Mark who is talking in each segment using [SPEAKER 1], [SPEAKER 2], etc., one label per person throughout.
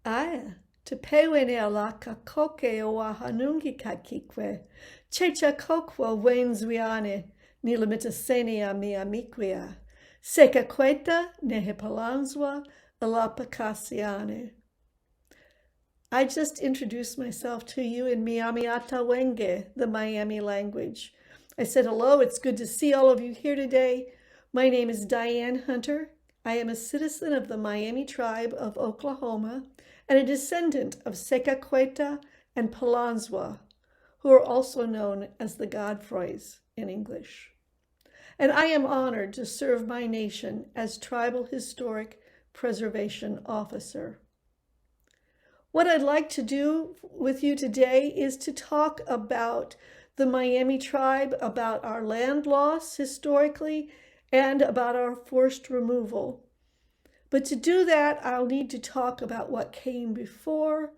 [SPEAKER 1] Aya, te pewene ala ka koke o wahanungi ka kikwe, checha kokwa wainswiane, nilamitasenia Myaamiaataweenki, Seekaahkweeta nehepalanzwa alapakasiane. I just introduced myself to you in Myaamiaataweenki, the Miami language. I said hello, it's good to see all of you here today. My name is Diane Hunter. I am a citizen of the Miami tribe of Oklahoma and a descendant of Seekaahkweeta and Palanzwa, who are also known as the Godfroys in English. And I am honored to serve my nation as Tribal Historic Preservation Officer. What I'd like to do with you today is to talk about the Miami tribe, about our land loss historically, and about our forced removal. But to do that, I'll need to talk about what came before,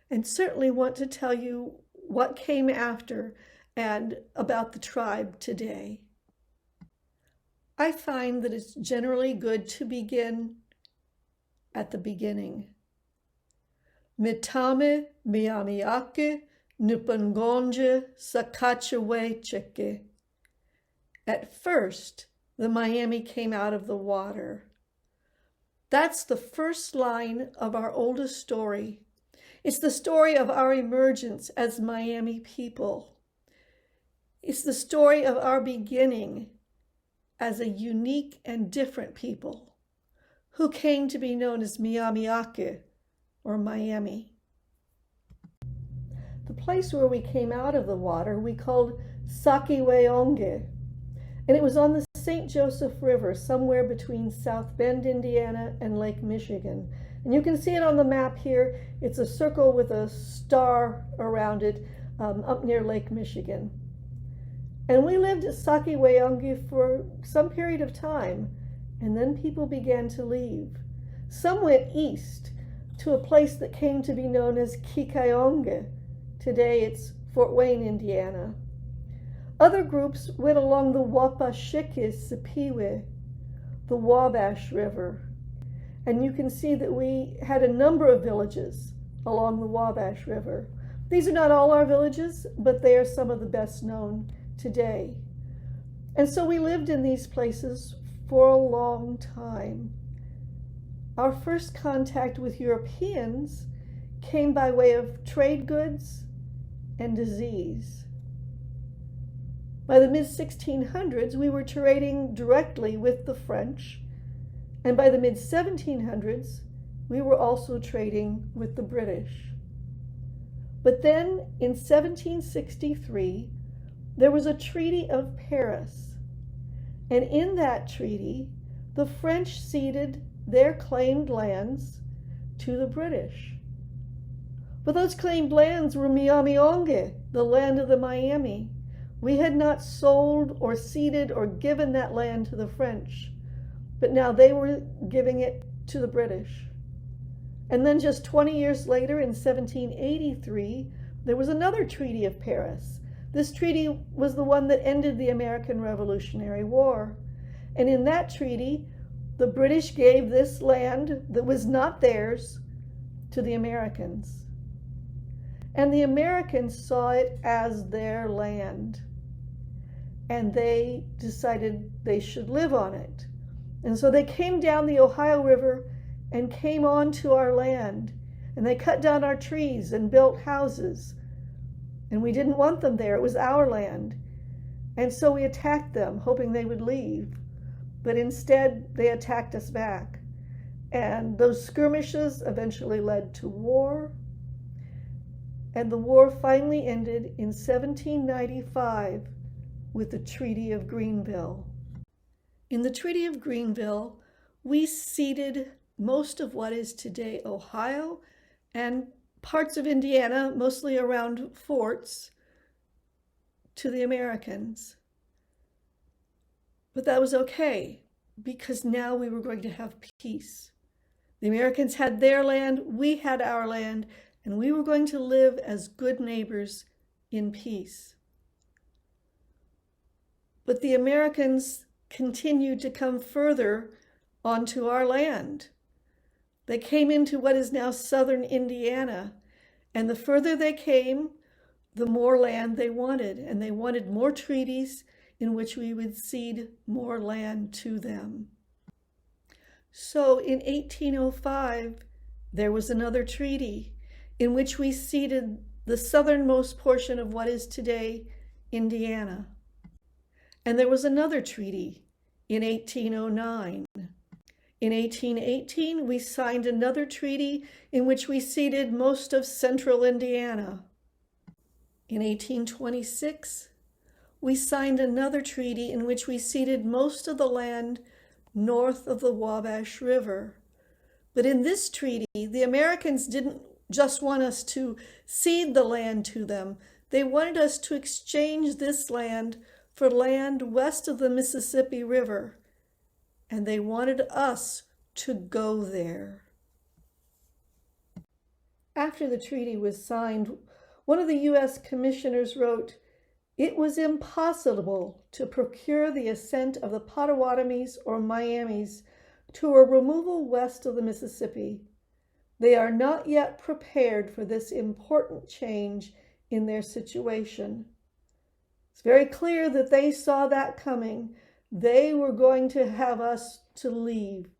[SPEAKER 1] and certainly want to tell you what came after and about the tribe today. I find that it's generally good to begin at the beginning. Mitame Myaamiaataweenki nupangonje Seekaahkweeta. At first, the Miami came out of the water. That's the first line of our oldest story. It's the story of our emergence as Miami people. It's the story of our beginning as a unique and different people who came to be known as Myaamiaataweenki, or Miami. The place where we came out of the water we called Seekaahkweeta, and it was on the St. Joseph River, somewhere between South Bend, Indiana, and Lake Michigan. And you can see it on the map here. It's a circle with a star around it up near Lake Michigan. And we lived at Seekaahkweeta for some period of time, and then people began to leave. Some went east to a place that came to be known as Cincinnati. Today it's Fort Wayne, Indiana. Other groups went along the Wabash, the Wabash River. And you can see that we had a number of villages along the Wabash River. These are not all our villages, but they are some of the best known today. And so we lived in these places for a long time. Our first contact with Europeans came by way of trade goods and disease. By the mid-1600s, we were trading directly with the French, and by the mid-1700s, we were also trading with the British. But then, in 1763, there was a Treaty of Paris, and in that treaty, the French ceded their claimed lands to the British. But those claimed lands were Myaamiaataweenki, the land of the Miami. We had not sold or ceded or given that land to the French, but now they were giving it to the British. And then just 20 years later, in 1783, there was another Treaty of Paris. This treaty was the one that ended the American Revolutionary War. And in that treaty, the British gave this land that was not theirs to the Americans. And the Americans saw it as their land. And they decided they should live on it. And so they came down the Ohio River and came onto our land. And they cut down our trees and built houses. And we didn't want them there. It was our land. And so we attacked them, hoping they would leave. But instead, they attacked us back. And those skirmishes eventually led to war. And the war finally ended in 1795 with the Treaty of Greenville. In the Treaty of Greenville, we ceded most of what is today Ohio and parts of Indiana, mostly around forts, to the Americans. But that was okay, because now we were going to have peace. The Americans had their land, we had our land, and we were going to live as good neighbors in peace. But the Americans continued to come further onto our land. They came into what is now southern Indiana, and the further they came, the more land they wanted, and they wanted more treaties in which we would cede more land to them. So in 1805, there was another treaty in which we ceded the southernmost portion of what is today Indiana. And there was another treaty in 1809. In 1818, we signed another treaty in which we ceded most of central Indiana. In 1826, we signed another treaty in which we ceded most of the land north of the Wabash River. But in this treaty, the Americans didn't just want us to cede the land to them. They wanted us to exchange this land for land west of the Mississippi River, and they wanted us to go there. After the treaty was signed, one of the U.S. commissioners wrote, "It was impossible to procure the assent of the Potawatomis or Myamis to a removal west of the Mississippi. They are not yet prepared for this important change in their situation." It's very clear that they saw that coming. They were going to have us to leave,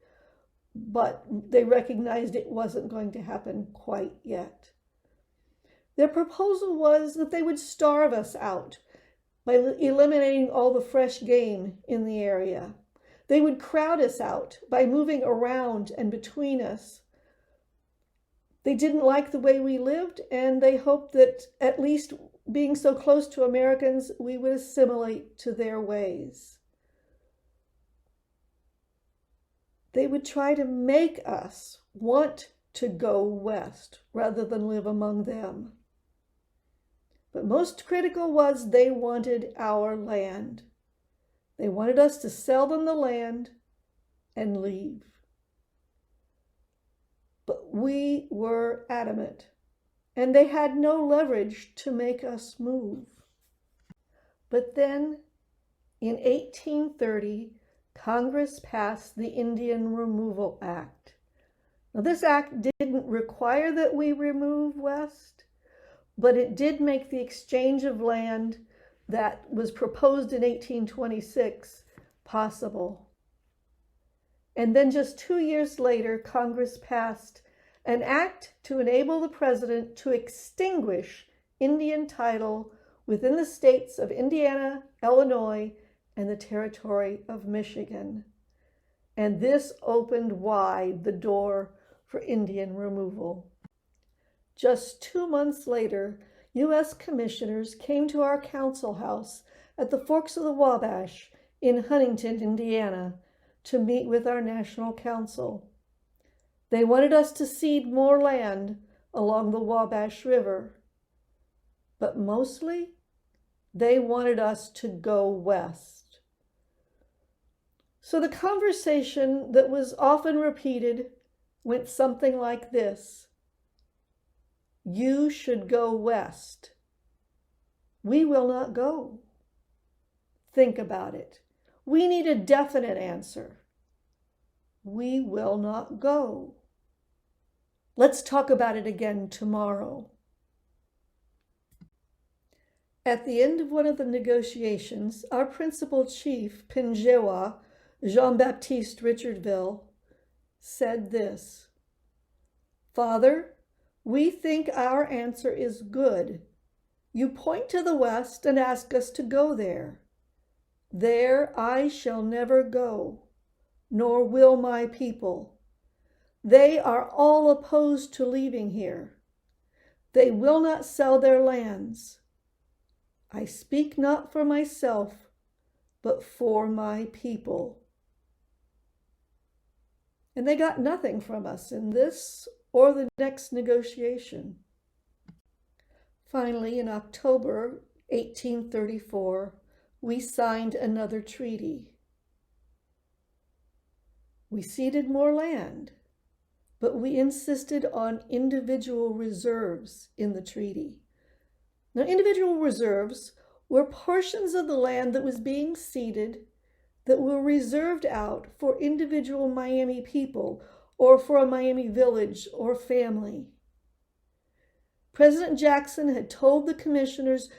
[SPEAKER 1] but they recognized it wasn't going to happen quite yet. Their proposal was that they would starve us out by eliminating all the fresh game in the area. They would crowd us out by moving around and between us. They didn't like the way we lived, and they hoped that at least being so close to Americans, we would assimilate to their ways. They would try to make us want to go west rather than live among them. But most critical was they wanted our land. They wanted us to sell them the land and leave. But we were adamant, and they had no leverage to make us move. But then, in 1830, Congress passed the Indian Removal Act. Now, this act didn't require that we remove west, but it did make the exchange of land that was proposed in 1826 possible. And then just 2 years later, Congress passed an act to enable the president to extinguish Indian title within the states of Indiana, Illinois, and the territory of Michigan. And this opened wide the door for Indian removal. Just 2 months later, U.S. commissioners came to our council house at the Forks of the Wabash in Huntington, Indiana, to meet with our National Council. They wanted us to cede more land along the Wabash River, but mostly they wanted us to go west. So the conversation that was often repeated went something like this: "You should go west. We will not go. Think about it. We need a definite answer. We will not go. Let's talk about it again tomorrow." At the end of one of the negotiations, our principal chief, Pinjewa, Jean-Baptiste Richardville, said this: "Father, we think our answer is good. You point to the west and ask us to go there. There I shall never go, nor will my people. They are all opposed to leaving here. They will not sell their lands. I speak not for myself, but for my people." And they got nothing from us in this or the next negotiation. Finally, in October 1834, we signed another treaty. We ceded more land, but we insisted on individual reserves in the treaty. Now, individual reserves were portions of the land that was being ceded that were reserved out for individual Miami people or for a Miami village or family. President Jackson had told the commissioners,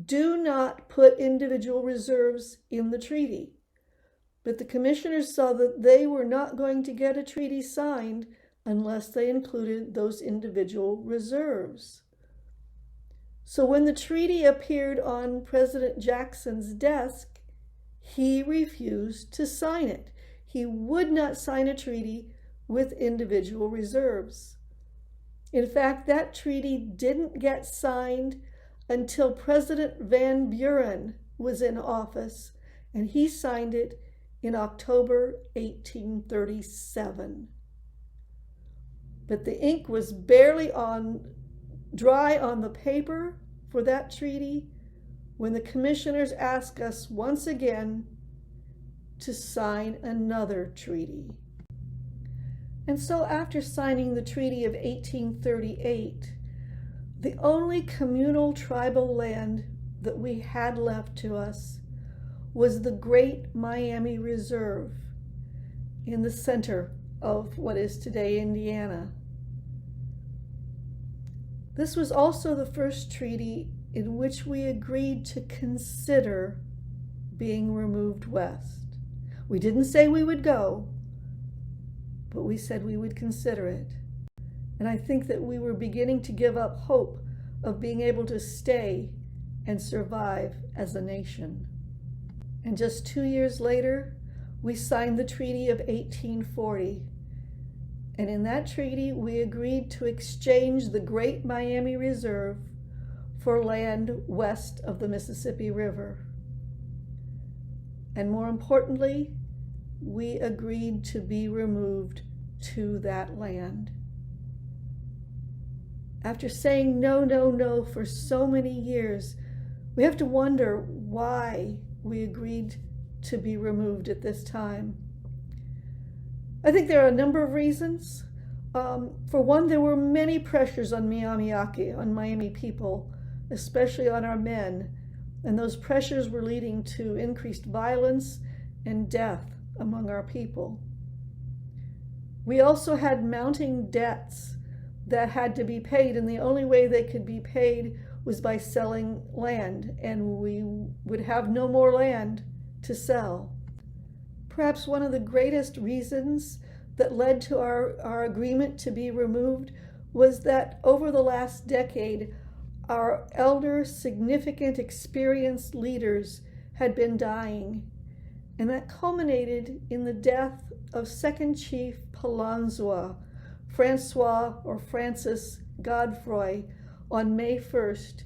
[SPEAKER 1] do not put individual reserves in the treaty. But the commissioners saw that they were not going to get a treaty signed unless they included those individual reserves. So when the treaty appeared on President Jackson's desk, he refused to sign it. He would not sign a treaty with individual reserves. In fact, that treaty didn't get signed until President Van Buren was in office, and he signed it in October 1837. But the ink was barely dry on the paper for that treaty when the commissioners asked us once again to sign another treaty. And so after signing the Treaty of 1838, the only communal tribal land that we had left to us was the Great Miami Reserve in the center of what is today Indiana. This was also the first treaty in which we agreed to consider being removed west. We didn't say we would go, but we said we would consider it. And I think that we were beginning to give up hope of being able to stay and survive as a nation. And just 2 years later, we signed the Treaty of 1840. And in that treaty, we agreed to exchange the Great Miami Reserve for land west of the Mississippi River. And more importantly, we agreed to be removed to that land. After saying no, no, no for so many years, we have to wonder why we agreed to be removed at this time. I think there are a number of reasons. For one, there were many pressures on Myaamiaataweenki, on Miami people, especially on our men, and those pressures were leading to increased violence and death among our people. We also had mounting debts that had to be paid, and the only way they could be paid was by selling land, and we would have no more land to sell. Perhaps one of the greatest reasons that led to our agreement to be removed was that over the last decade, our elder, significant, experienced leaders had been dying, and that culminated in the death of Second Chief Palanzwa, Francois or Francis Godfroy, on May 1st,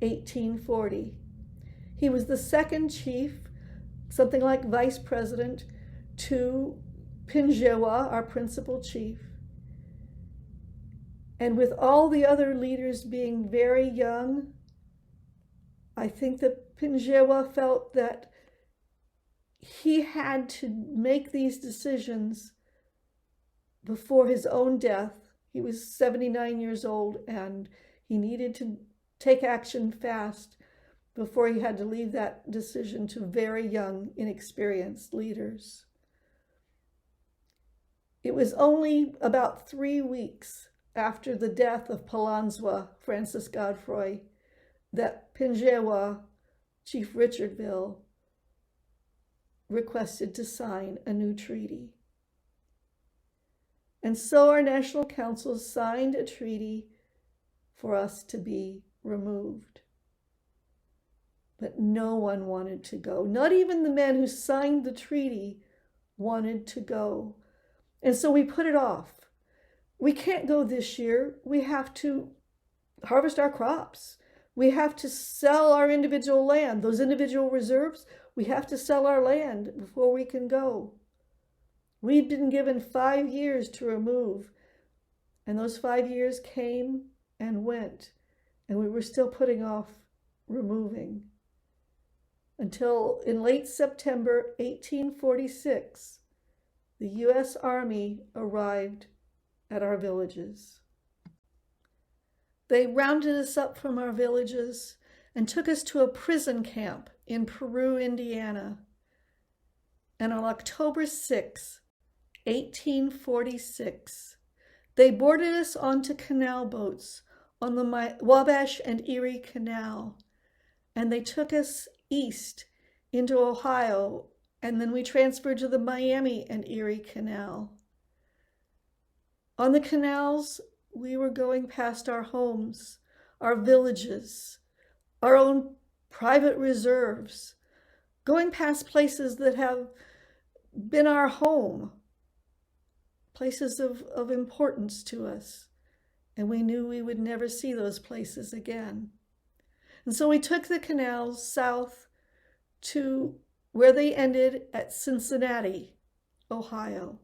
[SPEAKER 1] 1840. He was the second chief, something like vice president, to Pinjewa, our principal chief. And with all the other leaders being very young, I think that Pinjewa felt that he had to make these decisions before his own death. He was 79 years old, and he needed to take action fast before he had to leave that decision to very young, inexperienced leaders. It was only about 3 weeks after the death of Palanzwa, Francis Godfroy, that Pinjewa, Chief Richardville, requested to sign a new treaty. And so our National Council signed a treaty for us to be removed. But no one wanted to go. Not even the men who signed the treaty wanted to go. And so we put it off. We can't go this year. We have to harvest our crops. We have to sell our individual land. Those individual reserves, we have to sell our land before we can go. We'd been given 5 years to remove, and those 5 years came and went, and we were still putting off removing. Until in late September 1846, the U.S. Army arrived at our villages. They rounded us up from our villages and took us to a prison camp in Peru, Indiana. And on October 6, 1846. They boarded us onto canal boats on the Wabash and Erie Canal, and they took us east into Ohio, and then we transferred to the Myaamia and Erie Canal. On the canals, we were going past our homes, our villages, our own private reserves, going past places that have been our home, places of importance to us, and we knew we would never see those places again. And so we took the canals south to where they ended at Cincinnati, Ohio.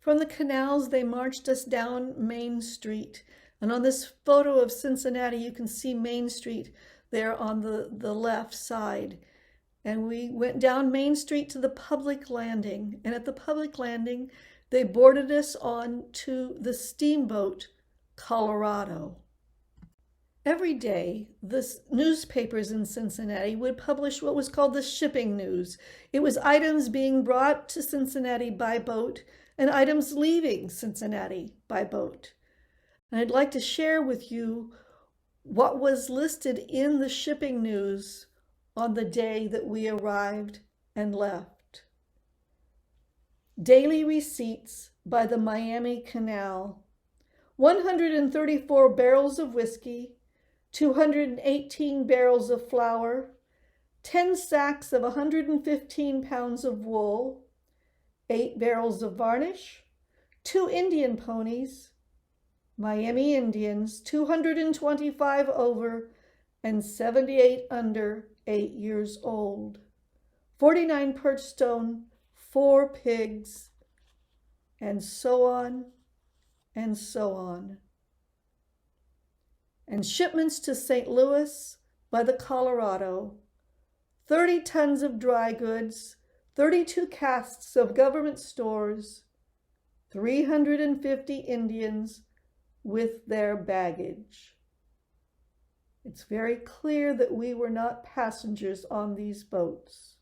[SPEAKER 1] From the canals, they marched us down Main Street. And on this photo of Cincinnati, you can see Main Street there on the left side. And we went down Main Street to the public landing. And at the public landing, they boarded us on to the steamboat Colorado. Every day, the newspapers in Cincinnati would publish what was called the shipping news. It was items being brought to Cincinnati by boat and items leaving Cincinnati by boat. And I'd like to share with you what was listed in the shipping news on the day that we arrived and left. Daily receipts by the Myaamia Canal: 134 barrels of whiskey, 218 barrels of flour, 10 sacks of 115 pounds of wool, 8 barrels of varnish, 2 Indian ponies, Myaamia Indians, 225 over and 78 under 8 years old, 49 perch stone, 4 pigs, and so on and so on. And shipments to St. Louis by the Colorado: 30 tons of dry goods, 32 casks of government stores, 350 Indians with their baggage. It's very clear that we were not passengers on these boats.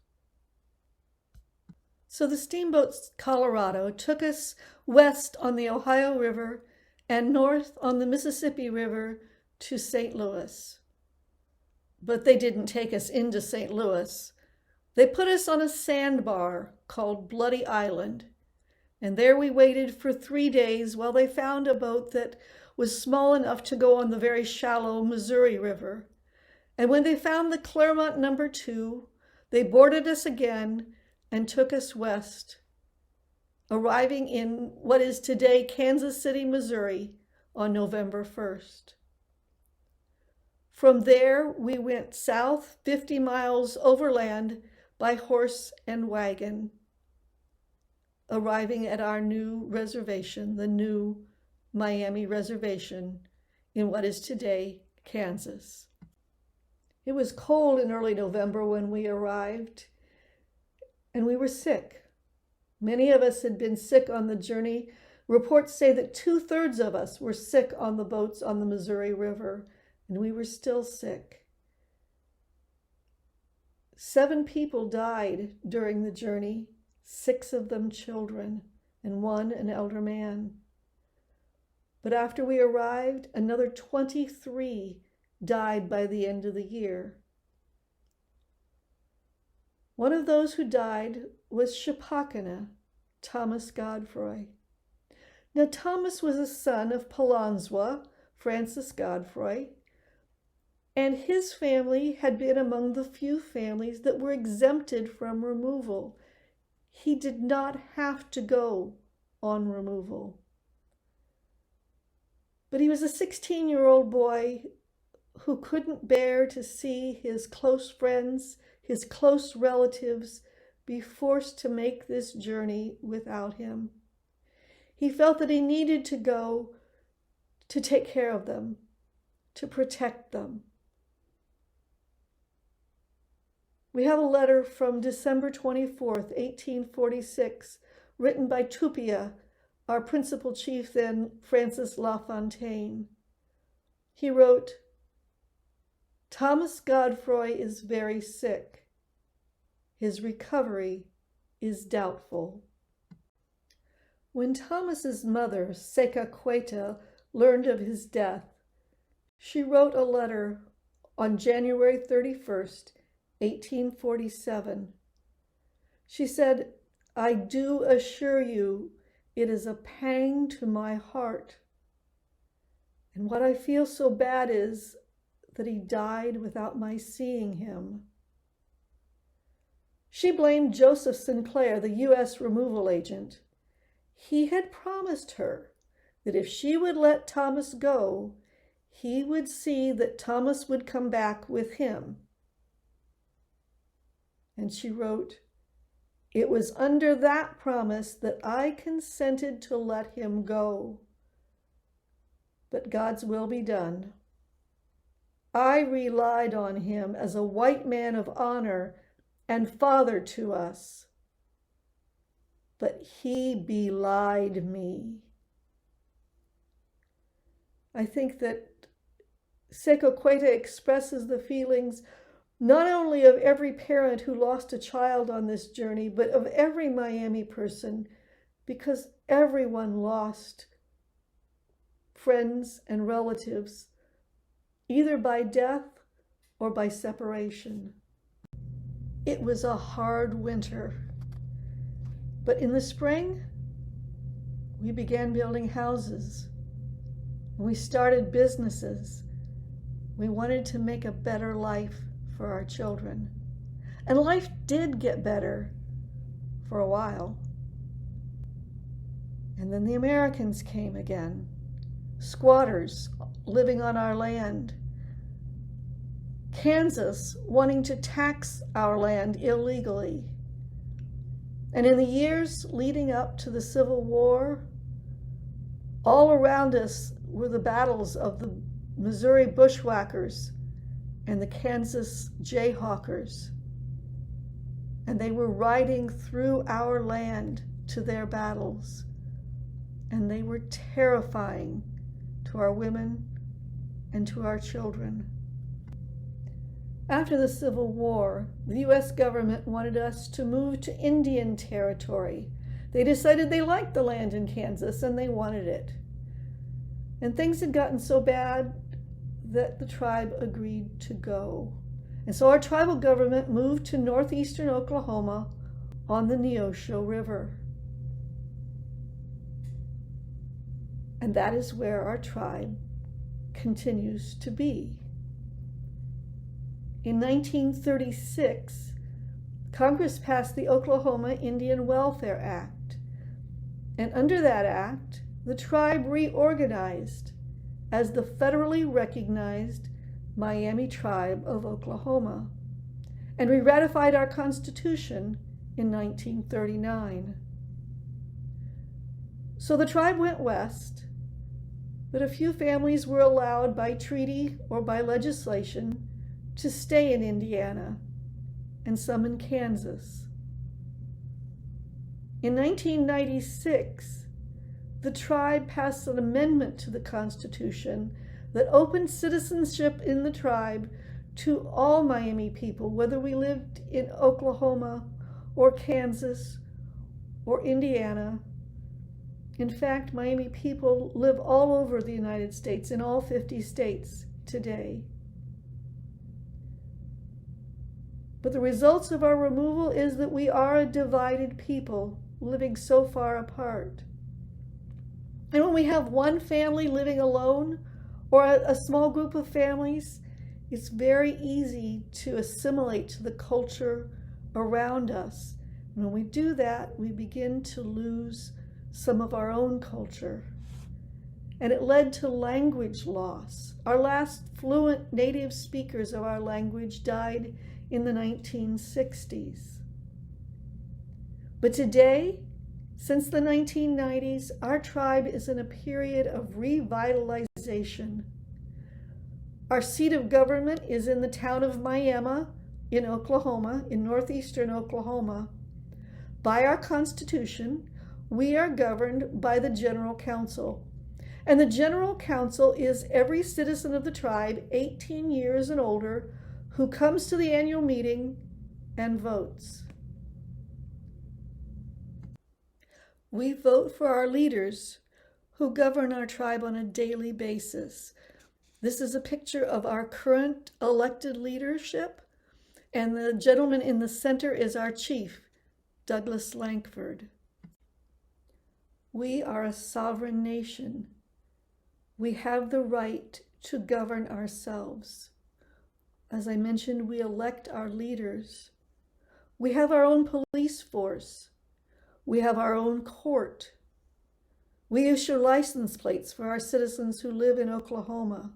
[SPEAKER 1] So the steamboat Colorado took us west on the Ohio River and north on the Mississippi River to St. Louis. But they didn't take us into St. Louis. They put us on a sandbar called Bloody Island, and there we waited for 3 days while they found a boat that was small enough to go on the very shallow Missouri River. And when they found the Clermont No. 2, they boarded us again and took us west, arriving in what is today Kansas City, Missouri, on November 1st. From there, we went south 50 miles overland by horse and wagon, arriving at our new reservation, the new Myaamia Reservation, in what is today Kansas. It was cold in early November when we arrived, and we were sick. Many of us had been sick on the journey. Reports say that 2/3 of us were sick on the boats on the Missouri River, and we were still sick. 7 people died during the journey, 6 of them children, and 1 an elder man. But after we arrived, another 23 died by the end of the year. One of those who died was Ciekaahkweeta, Thomas Godfrey. Now, Thomas was a son of Palanswa, Francis Godfrey, and his family had been among the few families that were exempted from removal. He did not have to go on removal. But he was a 16-year-old boy who couldn't bear to see his close friends, his close relatives, be forced to make this journey without him. He felt that he needed to go to take care of them, to protect them. We have a letter from December 24th, 1846, written by Tupia, our principal chief then, Francis LaFontaine. He wrote, "Thomas Godfrey is very sick. His recovery is doubtful. When Thomas's mother, Seekaahkweeta, learned of his death, she wrote a letter on January 31st, 1847. She said, "I do assure you, it is a pang to my heart. And what I feel so bad is that he died without my seeing him." She blamed Joseph Sinclair, the U.S. removal agent. He had promised her that if she would let Thomas go, he would see that Thomas would come back with him. And she wrote, "It was under that promise that I consented to let him go. But God's will be done. I relied on him as a white man of honor and father to us. But he belied me." I think that Seekaahkweeta expresses the feelings not only of every parent who lost a child on this journey, but of every Myaami person, because everyone lost friends and relatives, either by death or by separation. It was a hard winter, but in the spring, we began building houses. We started businesses. We wanted to make a better life for our children. And life did get better for a while. And then the Americans came again, squatters living on our land, Kansas wanting to tax our land illegally. And in the years leading up to the Civil War, all around us were the battles of the Missouri bushwhackers and the Kansas Jayhawkers. And they were riding through our land to their battles. And they were terrifying to our women and to our children. After the Civil War, the U.S. government wanted us to move to Indian Territory. They decided they liked the land in Kansas and they wanted it. And things had gotten so bad that the tribe agreed to go. And so our tribal government moved to northeastern Oklahoma on the Neosho River. And that is where our tribe continues to be. In 1936, Congress passed the Oklahoma Indian Welfare Act. And under that act, the tribe reorganized as the federally recognized Myaami Tribe of Oklahoma. And we ratified our Constitution in 1939. So the tribe went west, but a few families were allowed by treaty or by legislation to stay in Indiana, and some in Kansas. In 1996, the tribe passed an amendment to the Constitution that opened citizenship in the tribe to all Myaami people, whether we lived in Oklahoma or Kansas or Indiana. In fact, Myaami people live all over the United States, in all 50 states today. But the results of our removal is that we are a divided people living so far apart. And when we have one family living alone or a small group of families, it's very easy to assimilate to the culture around us. And when we do that, we begin to lose some of our own culture. And it led to language loss. Our last fluent native speakers of our language died in the 1960s. But today, since the 1990s, our tribe is in a period of revitalization. Our seat of government is in the town of Myaamia in Oklahoma, in northeastern Oklahoma. By our Constitution, we are governed by the General Council. And the General Council is every citizen of the tribe 18 years and older who comes to the annual meeting and votes. We vote for our leaders who govern our tribe on a daily basis. This is a picture of our current elected leadership, and the gentleman in the center is our chief, Douglas Lankford. We are a sovereign nation. We have the right to govern ourselves. As I mentioned, we elect our leaders. We have our own police force. We have our own court. We issue license plates for our citizens who live in Oklahoma.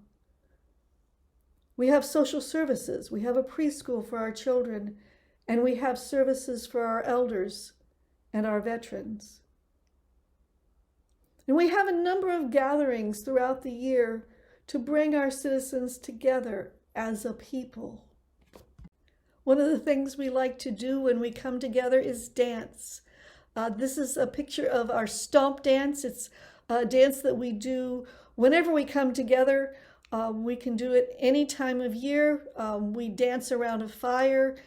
[SPEAKER 1] We have social services. We have a preschool for our children, and we have services for our elders and our veterans. And we have a number of gatherings throughout the year to bring our citizens together as a people. One of the things we like to do when we come together is dance. This is a picture of our Stomp Dance. It's a dance that we do whenever we come together. We can do it any time of year. We dance around a fire.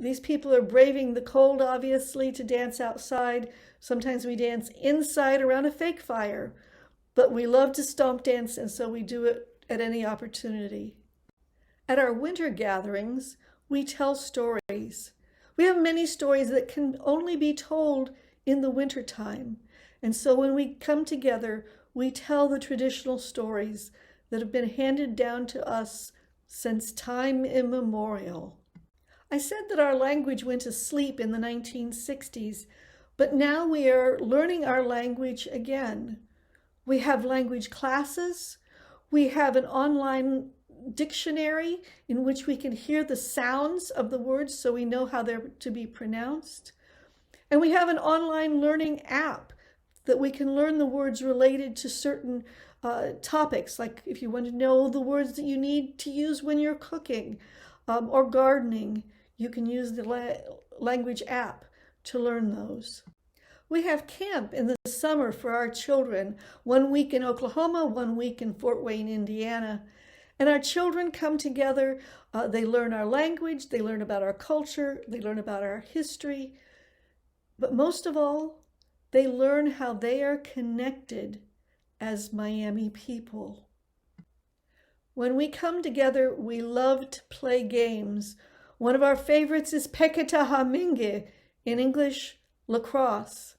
[SPEAKER 1] These people are braving the cold, obviously, to dance outside. Sometimes we dance inside around a fake fire. But we love to stomp dance, and so we do it at any opportunity. At our winter gatherings, we tell stories. We have many stories that can only be told in the winter time. And so when we come together, we tell the traditional stories that have been handed down to us since time immemorial. I said that our language went to sleep in the 1960s, but now we are learning our language again. We have language classes. We have an online dictionary in which we can hear the sounds of the words so we know how they're to be pronounced. And we have an online learning app that we can learn the words related to certain topics, like if you want to know the words that you need to use when you're cooking or gardening, you can use the language app to learn those. We have camp in the summer for our children, 1 week in Oklahoma, 1 week in Fort Wayne, Indiana. And our children come together, they learn our language, they learn about our culture, they learn about our history. But most of all, they learn how they are connected as Myaami people. When we come together, we love to play games. One of our favorites is Peekitahaminki, in English, lacrosse.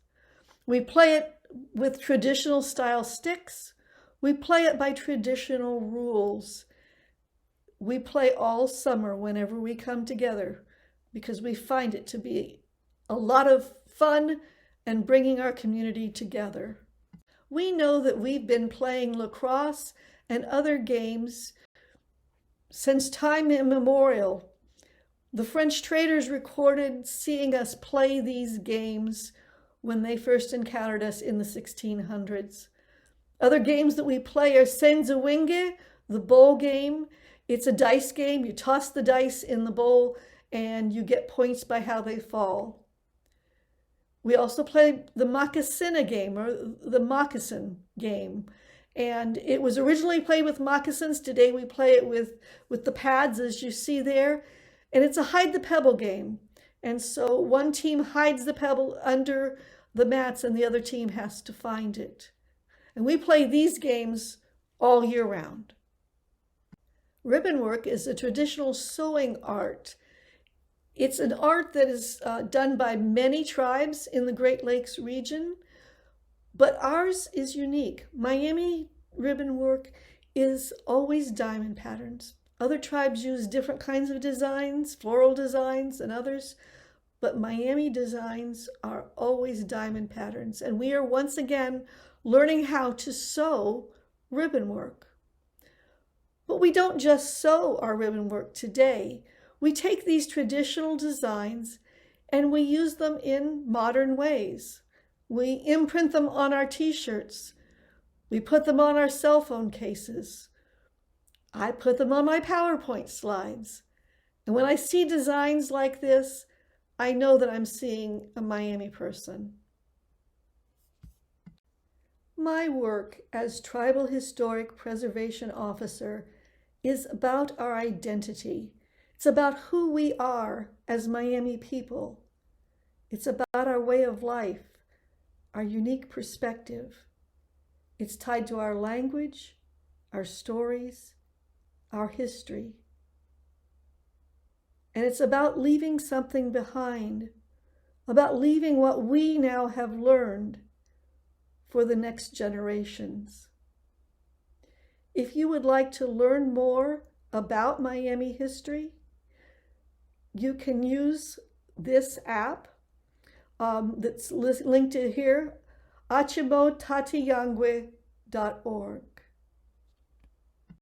[SPEAKER 1] We play it with traditional style sticks. We play it by traditional rules. We play all summer whenever we come together because we find it to be a lot of fun and bringing our community together. We know that we've been playing lacrosse and other games since time immemorial. The French traders recorded seeing us play these games when they first encountered us in the 1600s. Other games that we play are Senzawengi, the bowl game. It's a dice game. You toss the dice in the bowl and you get points by how they fall. We also play the Moccasina game, or the moccasin game. And it was originally played with moccasins. Today we play it with the pads, as you see there. And it's a hide the pebble game. And so one team hides the pebble under the mats and the other team has to find it. And we play these games all year round. Ribbon work is a traditional sewing art. It's an art that is done by many tribes in the Great Lakes region, but ours is unique. Myaami ribbon work is always diamond patterns. Other tribes use different kinds of designs, floral designs and others, but Myaami designs are always diamond patterns. And we are once again learning how to sew ribbon work. But we don't just sew our ribbon work today. We take these traditional designs and we use them in modern ways. We imprint them on our t-shirts. We put them on our cell phone cases. I put them on my PowerPoint slides. And when I see designs like this, I know that I'm seeing a Myaami person. My work as Tribal Historic Preservation Officer is about our identity. It's about who we are as Myaami people. It's about our way of life. our unique perspective. It's tied to our language, our stories, our history. And it's about leaving something behind, about leaving what we now have learned for the next generations. If you would like to learn more about Miami history, you can use this app that's linked to here, achimotatiangwe.org.